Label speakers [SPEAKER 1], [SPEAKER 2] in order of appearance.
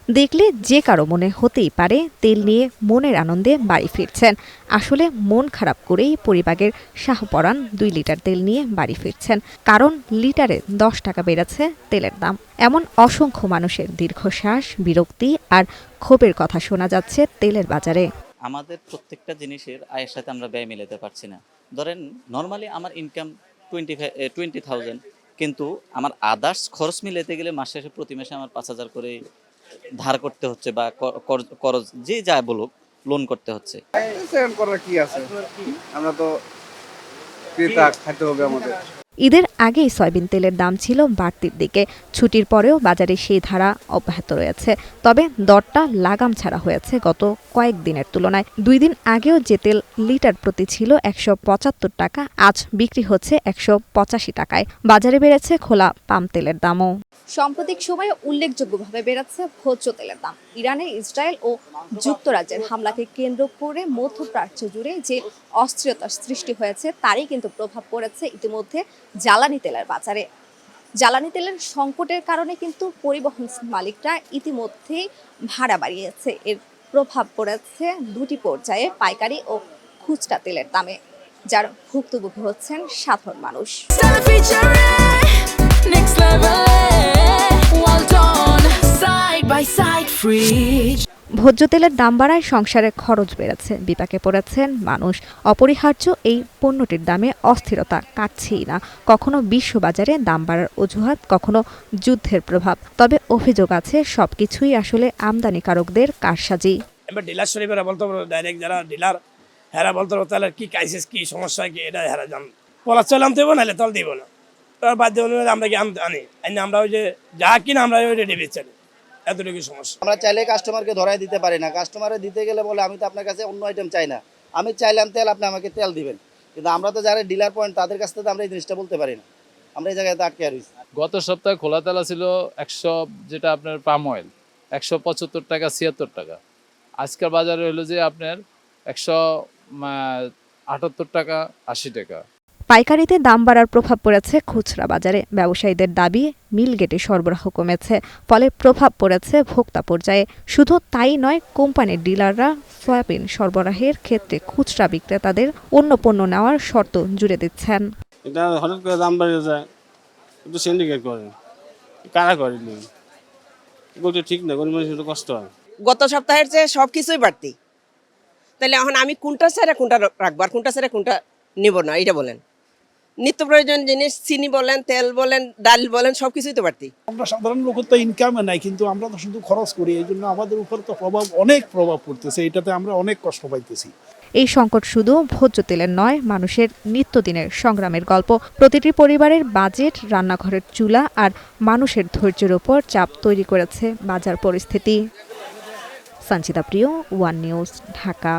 [SPEAKER 1] দেখলে যে কারো মনে হতেই পারে তেল নিয়ে মনের আনন্দে বাড়ি ফিরছেন। আসলে মন খারাপ করেই পরিবারের শাহপরাণ 2 লিটার তেল নিয়ে বাড়ি ফিরছেন, কারণ লিটারে 10 টাকা বেড়েছে তেলের দাম। এমন অসংখ্য মানুষের দীর্ঘশ্বাস, বিরক্তি আর ক্ষোভের কথা শোনা যাচ্ছে তেলের বাজারে।
[SPEAKER 2] আমাদের প্রত্যেকটা জিনিসের আয়ের সাথে আমরা ব্যয় মিলাতে পারছি না। ধরেন নর্মালি আমার ইনকাম 20,000, কিন্তু আমার আদার্স খরচ মিলাতে গেলে মাস শেষে প্রতি মাসে আমার 5,000 করে ধার করতে হচ্ছে, বা করজ যে যা বলুক লোন করতে হচ্ছে।
[SPEAKER 3] করার কি আছে, আমরা তো ক্রেতা, খাইতে হবে আমাদের।
[SPEAKER 1] ঈদের আগেই সয়াবিন তেলের দাম ছিল বাড়তির দিকে। ছুটির পরেও বাজারে সেই ধারা অব্যাহত রয়েছে। তবে দরটা লাগাম ছাড়া হয়েছে গত কয়েকদিনের তুলনায়। 2 দিন আগেও যে তেল লিটার প্রতি ছিল 175 টাকা, আজ বিক্রি হচ্ছে 185 টাকায়। বাজারে বেড়েছে খোলা পাম তেলের দামও।
[SPEAKER 4] সাম্প্রতিক সময়ে উল্লেখযোগ্যভাবে বেড়েছে ভোজ্য তেলের দাম। ইরানে ইসরায়েল ও যুক্তরাজ্যের হামলাকে কেন্দ্র করে মধ্যপ্রাচ্য জুড়ে যে অস্থিরতার সৃষ্টি হয়েছে তারই কিন্তু প্রভাব পড়েছে ইতিমধ্যে জ্বালানি তেলের বাজারে। জ্বালানি তেলের সংকটের কারণে কিন্তু পরিবহন মালিকরা ইতিমধ্যেই ভাড়া বাড়িয়েছে। এর প্রভাব পড়েছে দুটি পর্যায়ে, পাইকারি ও খুচরা তেলের দামে, যার ভুক্তভোগী হচ্ছেন সাধারণ মানুষ।
[SPEAKER 1] ভোজ্য তেলের দাম বাড়ায় সংসারে খরচ বেড়েছে, বিপাকে পড়েছেন মানুষ। অপরিহার্য এই পণ্যটির দামে অস্থিরতা কাটছেই না। কখনো বিশ্ববাজারে দাম বাড়ার অজুহাত, কখনো যুদ্ধের প্রভাব। তবে অভিযোগ আছে সবকিছুই আসলে আমদানিকারকদের কারসাজি।
[SPEAKER 5] এবার ডিলার শরীফেরা বলতে পারো, ডাইরেক্ট যারা ডিলার হেরা বলতে পারো তাহলে কি ক্রাইসিস, কি সমস্যা, কি এটা হেরা জান পলা চলে আনতে হবে, নাহলে তল দিব না। তার বাধ্য অনুযায়ী আমরা কি আনি, আমরা ওই যে যা কিনা আমরা ওই রেডি বেচে নিই, এতটুকু সমস্যা।
[SPEAKER 6] আমরা চাইলে কাস্টমারকে ধরাই দিতে পারি না। কাস্টমারে দিতে গেলে বলে আমি তো আপনার কাছে অন্য আইটেম চাই না, আমি চাইলাম তেল, আপনি আমাকে তেল দিবেন। কিন্তু আমরা তো যারা ডিলার পয়েন্ট তাদের কাছ থেকে আমরা এই জিনিসটা বলতে পারি না। আমরা এই জায়গায় আটকে রয়েছি।
[SPEAKER 7] গত সপ্তাহে খোলা তেলা ছিল 100, যেটা আপনার পাম অয়েল 175 টাকা 76 টাকা। আজকের বাজারে হলো যে আপনার 178 টাকা 80 টাকা।
[SPEAKER 1] পাইকারিতে দাম বাড়ার প্রভাব পড়েছে খুচরা বাজারে। ব্যবসায়ীদের দাবি, মিল গেটে সরবরাহ কমেছে, ফলে প্রভাব পড়েছে ভোক্তা পর্যায়ে। শুধু তাই নয়, কোম্পানির ডিলাররা সয়াবিন সরবরাহের ক্ষেত্রে খুচরা বিক্রেতাদের অন্য পণ্য নেওয়ার শর্ত জুড়ে দিচ্ছেন।
[SPEAKER 3] এটা হঠাৎ করে দাম বেড়ে যায়, একটু সিন্ডিকেট করে, কারা করে বলতে ঠিক না, গরিব মানুষের একটু কষ্ট হয়।
[SPEAKER 8] গত সপ্তাহের চেয়ে সবকিছুই বাড়তি, তাহলে এখন আমি কোনটা ছেড়ে কোনটা রাখবো আর কোনটা ছেড়ে কোনটা নিব না, এটা বলেন। নিত্য প্রয়োজন জিনিস, চিনি বলেন, তেল বলেন, ডাল বলেন, সবকিছুই তো বাড়তি।
[SPEAKER 5] আমরা সাধারণ লোকের তো ইনকাম নাই, কিন্তু আমরা তো শুধু খরচ করি, এই জন্য আমাদের উপর তো অনেক প্রভাব পড়তেছে। এটাতে আমরা অনেক কষ্ট পাইতেছি।
[SPEAKER 1] এই সংকট শুধু ভোজ্য তেলের নয়, মানুষের নিত্যদিনের সংগ্রামের গল্প। প্রতিটি পরিবারের বাজেট, রান্নাঘরের চুলা আর মানুষের ধৈর্যের ওপর চাপ তৈরি করেছে বাজার পরিস্থিতি। সঞ্চিতা প্রিয়, ওয়ান নিউজ, ঢাকা।